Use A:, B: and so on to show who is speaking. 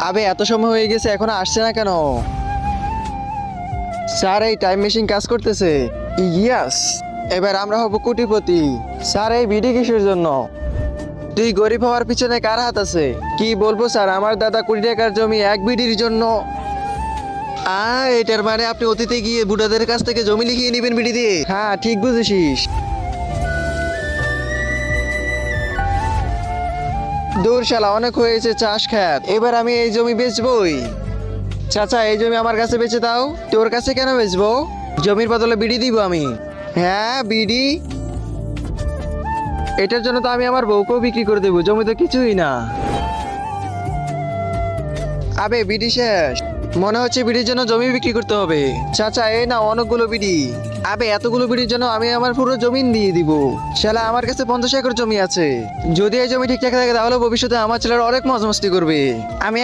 A: আবে এত সময় হয়ে গেছে এখনো আসছে না কেন? স্যার এই টাইম মেশিন কাজ করতেছে। ইয়াস, এবার আমরা হব কোটিপতি। স্যার এই বিডি কিসের জন্য? তুই গরিব হওয়ার পিছনে কার হাত আছে? কি বলবো স্যার, আমার দাদা 20 টাকার জমি এক বিডির জন্য। এটার মানে আপনি অতীতে গিয়ে বুড়াদের কাছ থেকে জমি লিখিয়ে নেবেন বিডি দিয়ে? হ্যাঁ ঠিক বুঝেছিস। দূর শালা, অনেক হয়েছে চাষ খেত, এবার আমি এই জমি বেচবই। চাচা এই জমি আমার কাছে বেচে দাও। তোর কাছে কেন বেচবো? জমির বদলে বিড়ি দিব আমি। হ্যাঁ বিড়ি? এটার জন্য তো আমি আমার বউকেও বিক্রি করে দেবো, জমি তো কিছুই না। আবে বিড়ি শেষ, মনে হচ্ছে বিড়ির জন্য জমি বিক্রি করতে হবে। চাচা এই না অনেকগুলো বিড়ি। আবে এতগুলো বিড়ির জন্য আমি আমার পুরো জমিন দিয়ে দিব। শালা আমার কাছে 50 একর জমি আছে। যদি এই জমি ঠিকঠাক থাকে তাহলে ভবিষ্যতে আমার ছেলেরা অনেক মজ মস্তি করবে। আমি 1